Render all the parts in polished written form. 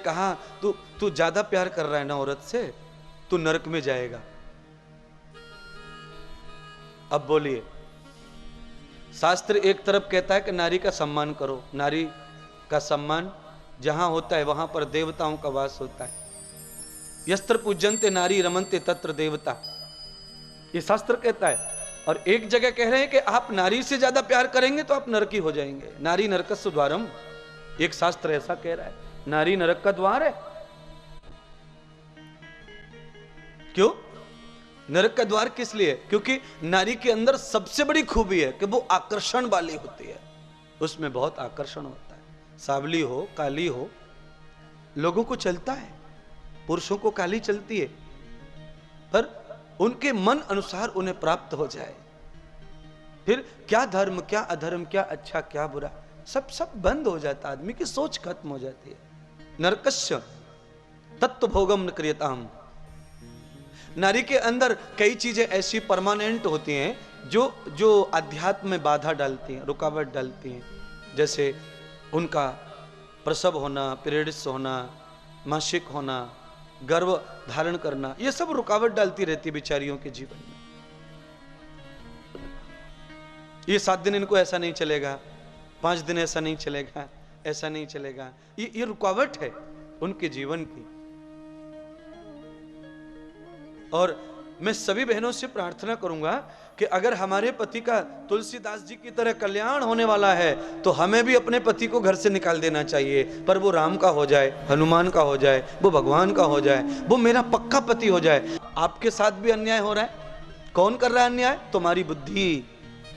कहा तू तू ज्यादा प्यार कर रहा है ना औरत से, तू नरक में जाएगा। अब बोलिए, शास्त्र एक तरफ कहता है कि नारी का सम्मान करो, नारी का सम्मान जहां होता है वहां पर देवताओं का वास होता है। यस्त्र पूजन्ते नारी रमन्ते तत्र देवता, ये शास्त्र कहता है। और एक जगह कह रहे हैं कि आप नारी से ज्यादा प्यार करेंगे तो आप नरकी हो जाएंगे। नारी नरकस्य द्वारम, एक शास्त्र ऐसा कह रहा है, नारी नरक का द्वार है। क्यों नरक का द्वार किस लिए? क्योंकि नारी के अंदर सबसे बड़ी खूबी है कि वो आकर्षण वाली होती है, उसमें बहुत आकर्षण होता है। सावली हो काली हो, लोगों को चलता है, पुरुषों को काली चलती है, पर उनके मन अनुसार उन्हें प्राप्त हो जाए। फिर क्या धर्म क्या अधर्म, क्या अच्छा क्या बुरा, सब बंद हो जाता, आदमी की सोच खत्म हो जाती है। नरकस्य तत्व भोगम न क्रियताम, नारी के अंदर कई चीजें ऐसी परमानेंट होती हैं जो अध्यात्म में बाधा डालती हैं, रुकावट डालती हैं। जैसे उनका प्रसव होना, पीरियड्स होना, मासिक होना, गर्भ धारण करना, ये सब रुकावट डालती रहती बेचारियों के जीवन में। ये 7 दिन इनको ऐसा नहीं चलेगा, 5 दिन ऐसा नहीं चलेगा, ऐसा नहीं चलेगा, ये रुकावट है उनके जीवन की। और मैं सभी बहनों से प्रार्थना करूंगा कि अगर हमारे पति का तुलसीदास जी की तरह कल्याण होने वाला है तो हमें भी अपने पति को घर से निकाल देना चाहिए। पर वो राम का हो जाए, हनुमान का हो जाए, वो भगवान का हो जाए, वो मेरा पक्का पति हो जाए। आपके साथ भी अन्याय हो रहा है, कौन कर रहा है अन्याय? तुम्हारी बुद्धि,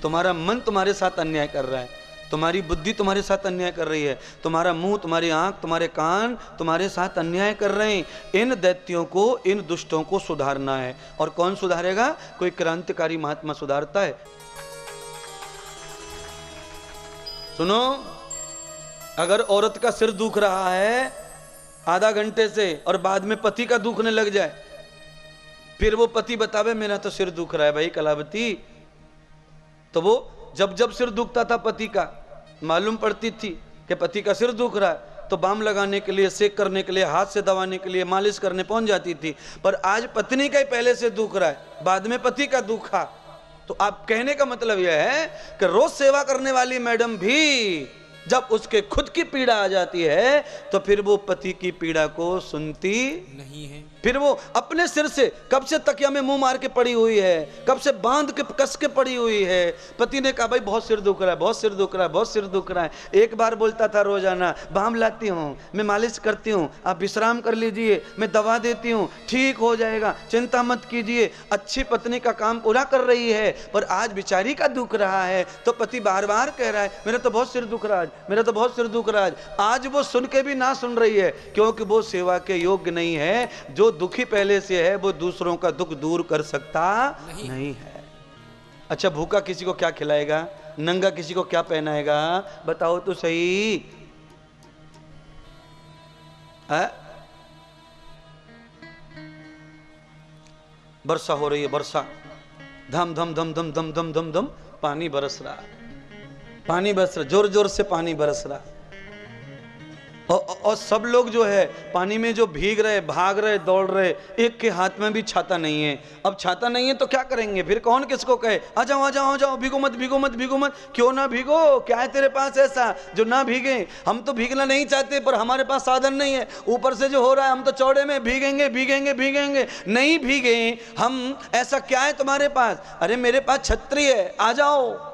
तुम्हारा मन तुम्हारे साथ अन्याय कर रहा है, तुम्हारी बुद्धि तुम्हारे साथ अन्याय कर रही है, तुम्हारा मुंह, तुम्हारी आंख, तुम्हारे कान तुम्हारे साथ अन्याय कर रहे हैं। इन दैत्यों को, इन दुष्टों को सुधारना है। और कौन सुधारेगा? कोई क्रांतिकारी महात्मा सुधारता है। सुनो, अगर औरत का सिर दुख रहा है आधा घंटे से और बाद में पति का दुखने लग जाए, फिर वो पति बतावे मेरा तो सिर दुख रहा है भाई कलावती, तो वो जब जब सिर दुखता था पति का, मालूम पड़ती थी कि पति का सिर दुख रहा है, तो बाम लगाने के लिए, सेक करने के लिए, हाथ से दबाने के लिए, मालिश करने पहुंच जाती थी। पर आज पत्नी का ही पहले से दुख रहा है, बाद में पति का दुखा। तो आप कहने का मतलब यह है कि रोज सेवा करने वाली मैडम भी जब उसके खुद की पीड़ा आ जाती है तो फिर वो पति की पीड़ा को सुनती नहीं है। फिर वो अपने सिर से कब से तकिया में मुंह मार के पड़ी हुई है, कब से बांध के कस के पड़ी हुई है। पति ने कहा भाई बहुत सिर दुख रहा है, बहुत सिर दुख रहा है, बहुत सिर दुख रहा है। एक बार बोलता था रोजाना बाम लाती हूँ, मैं मालिश करती हूँ, आप विश्राम कर लीजिए, मैं दवा देती हूँ, ठीक हो जाएगा, चिंता मत कीजिए। अच्छी पत्नी का काम पूरा कर रही है, पर आज बेचारी का दुख रहा है तो पति बार बार कह रहा है मेरा तो बहुत सिर दुख रहा है, मेरा तो बहुत सिर दुख रहा है। आज वो सुन के भी ना सुन रही है, क्योंकि वो सेवा के योग्य नहीं है। जो दुखी पहले से है वो दूसरों का दुख दूर कर सकता नहीं है। अच्छा, भूखा किसी को क्या खिलाएगा, नंगा किसी को क्या पहनाएगा, बताओ तो सही है? वर्षा हो रही है, वर्षा, धम धम धम धम धम धम धम धम पानी बरस रहा, पानी बरस रहा, जोर जोर से पानी बरस रहा। और सब लोग जो है पानी में जो भीग रहे, भाग रहे, दौड़ रहे, एक के हाथ में भी छाता नहीं है। अब छाता नहीं है तो क्या करेंगे? फिर कौन किसको कहे आ जाओ आ जाओ आ जाओ, भीगो मत भीगो मत भीगो मत। क्यों ना भीगो? क्या है तेरे पास ऐसा जो ना भीगे? हम तो भीगना नहीं चाहते पर हमारे पास साधन नहीं है। ऊपर से जो हो रहा है हम तो चौड़े में भीगेंगे भीगेंगे भीगेंगे, नहीं भीगे हम। ऐसा क्या है तुम्हारे पास? अरे मेरे पास छतरी है, आ जाओ।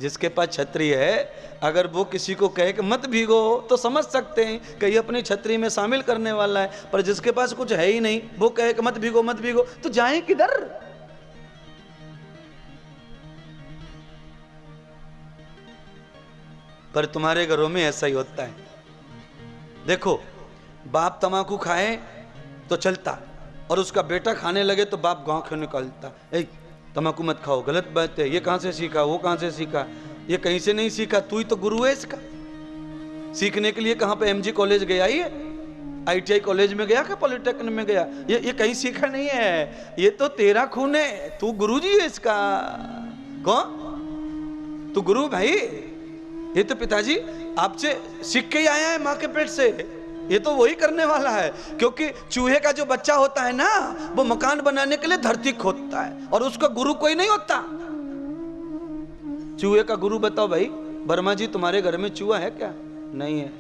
जिसके पास छतरी है अगर वो किसी को कहे कि मत भीगो तो समझ सकते हैं कि ये अपनी छतरी में शामिल करने वाला है। पर जिसके पास कुछ है ही नहीं, वो कहे कि मत भीगो तो जाएं किधर? पर तुम्हारे घरों में ऐसा ही होता है। देखो, बाप तंबाकू खाए तो चलता और उसका बेटा खाने लगे तो बाप गांव क्यों निकालता, तंबाकू मत खाओ, गलत बात है, ये कहां से सीखा, वो कहां से सीखा? ये कहीं से नहीं सीखा, तू ही तो गुरु है इसका। सीखने के लिए कहां पे एमजी कॉलेज गया, ये आईटीआई कॉलेज में गया, क्या पॉलिटेक्निक में गया? ये कहीं सीखा नहीं है, ये तो तेरा खून है, तू गुरु जी है इसका। कौन? तू गुरु भाई, ये तो पिताजी आपसे सीख के ही आया है माँ के पेट से, ये तो वही करने वाला है। क्योंकि चूहे का जो बच्चा होता है ना, वो मकान बनाने के लिए धरती खोदता है और उसका गुरु कोई नहीं होता। चूहे का गुरु बताओ भाई, वर्मा जी तुम्हारे घर में चूहा है क्या? नहीं है,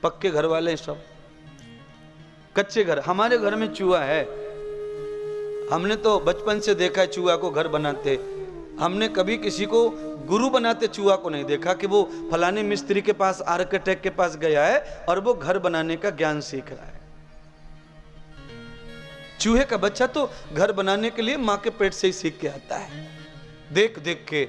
पक्के घर वाले हैं सब, कच्चे घर। हमारे घर में चूहा है, हमने तो बचपन से देखा है चूहा को घर बनाते। हमने कभी किसी को गुरु बनाते चूहा को नहीं देखा कि वो फलाने मिस्त्री के पास, आर्किटेक्ट के पास गया है और वो घर बनाने का ज्ञान सीख रहा है। चूहे का बच्चा तो घर बनाने के लिए माँ के पेट से ही सीख के आता है, देख देख के,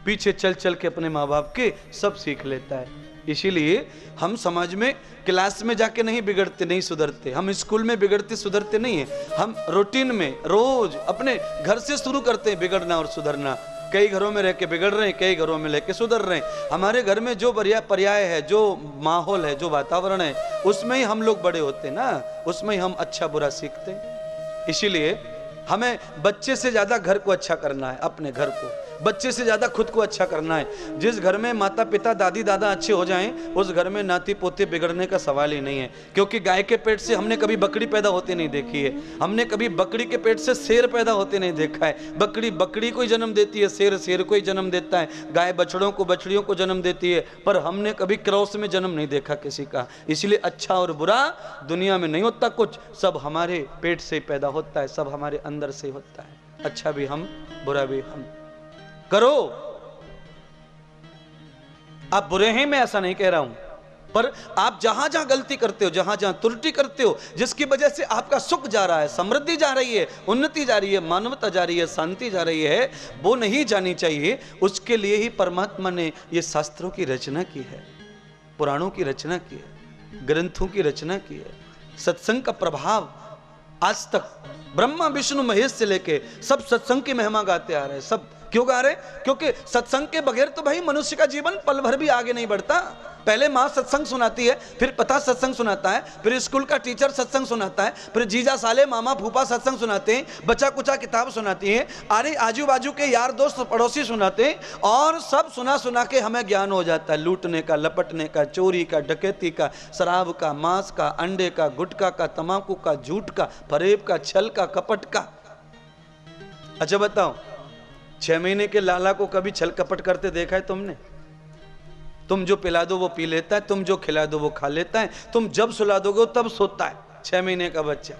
पीछे चल चल के अपने माँ बाप के सब सीख लेता है। इसीलिए हम समाज में क्लास में जाके नहीं बिगड़ते, नहीं सुधरते, हम स्कूल में बिगड़ते सुधरते नहीं है, हम रूटीन में रोज अपने घर से शुरू करते हैं बिगड़ना और सुधरना। कई घरों में रह के बिगड़ रहे हैं, कई घरों में रह के सुधर रहे हैं। हमारे घर में जो पर्याय है, जो माहौल है, जो वातावरण है, उसमें ही हम लोग बड़े होते हैं ना, उसमें ही हम अच्छा बुरा सीखते हैं। इसीलिए हमें बच्चे से ज्यादा घर को अच्छा करना है, अपने घर को, बच्चे से ज्यादा खुद को अच्छा करना है। जिस घर में माता पिता दादी दादा अच्छे हो जाएं, उस घर में नाती पोते बिगड़ने का सवाल ही नहीं है। क्योंकि गाय के पेट से हमने कभी बकरी पैदा होते नहीं देखी है, हमने कभी बकरी के पेट से शेर पैदा होते नहीं देखा है। बकरी बकरी को ही जन्म देती है, शेर शेर को ही जन्म देता है, गाय बछड़ों को बछड़ियों को जन्म देती है, पर हमने कभी क्रॉस में जन्म नहीं देखा किसी का। इसलिए अच्छा और बुरा दुनिया में नहीं होता कुछ, सब हमारे पेट से पैदा होता है, सब हमारे अंदर से होता है। अच्छा भी हम, बुरा भी हम। करो, आप बुरे हैं मैं ऐसा नहीं कह रहा हूं, पर आप जहां जहां गलती करते हो, जहां जहां त्रुटि करते हो, जिसकी वजह से आपका सुख जा रहा है, समृद्धि जा रही है, उन्नति जा रही है, मानवता जा रही है, शांति जा रही है, वो नहीं जानी चाहिए। उसके लिए ही परमात्मा ने ये शास्त्रों की रचना की है, पुराणों की रचना की है, ग्रंथों की रचना की है। सत्संग का प्रभाव आज तक ब्रह्मा विष्णु महेश से लेके सब सत्संग की महिमा गाते आ रहे हैं। सब क्यों गा रहे? क्योंकि सत्संग के बगैर तो भाई मनुष्य का जीवन पल भर भी आगे नहीं बढ़ता। पहले माँ सत्संग सुनाती है, फिर पिता सत्संग सुनाता है, फिर स्कूल का टीचर सत्संग सुनाता है, फिर जीजा साले मामा फूफा सत्संग सुनाते हैं, बच्चा कुचा किताब सुनाती है, अरे आजू बाजू के यार दोस्त पड़ोसी सुनाते हैं, और सब सुना सुना के हमें ज्ञान हो जाता है लूटने का, लपटने का, चोरी का, डकैती का, शराब का, मांस का, अंडे का, गुटखा का, तंबाकू का, झूठ का, फरेब का, छल का, कपट का। अच्छा बताओ, 6 महीने के लाला को कभी छल कपट करते देखा है तुमने? तुम जो पिला दो वो पी लेता है, तुम जो खिला दो वो खा लेता है, तुम जब सुला दोगे तब सोता है। 6 महीने का बच्चा,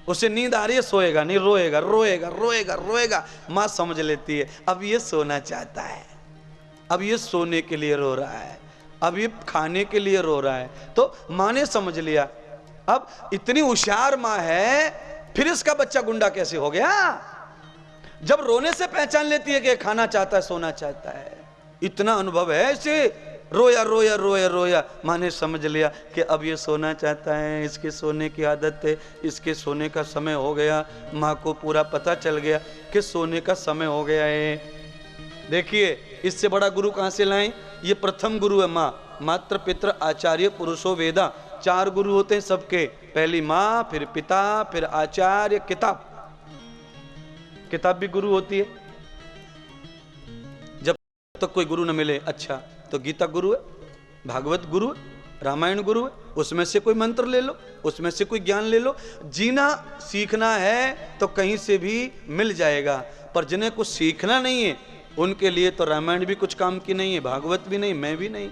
उसे नींद आ रही है, सोएगा नहीं, रोएगा रोएगा रोएगा रोएगा। माँ समझ लेती है अब ये सोना चाहता है, अब ये सोने के लिए रो रहा है, अब ये खाने के लिए रो रहा है। तो माँ ने समझ लिया। अब इतनी होशियार माँ है, फिर इसका बच्चा गुंडा कैसे हो गया? जब रोने से पहचान लेती है कि खाना चाहता है, सोना चाहता है, इतना अनुभव है इसे। रोया रोया रोया रोया, माँ ने समझ लिया कि अब ये सोना चाहता है, इसके सोने की आदत है, इसके सोने का समय हो गया। माँ को पूरा पता चल गया कि सोने का समय हो गया है। देखिए इससे बड़ा गुरु कहाँ से लाएं? ये प्रथम गुरु है माँ। मात्र पितृ आचार्य पुरुषो वेदा, 4 गुरु होते हैं सबके। पहली माँ, फिर पिता, फिर आचार्य। किताब, किताब भी गुरु होती है। जब तक कोई गुरु न मिले, अच्छा तो गीता गुरु है, भागवत गुरु है, रामायण गुरु है, उसमें से कोई मंत्र ले लो, उसमें से कोई ज्ञान ले लो। जीना सीखना है तो कहीं से भी मिल जाएगा, पर जिन्हें कुछ सीखना नहीं है उनके लिए तो रामायण भी कुछ काम की नहीं है, भागवत भी नहीं, मैं भी नहीं।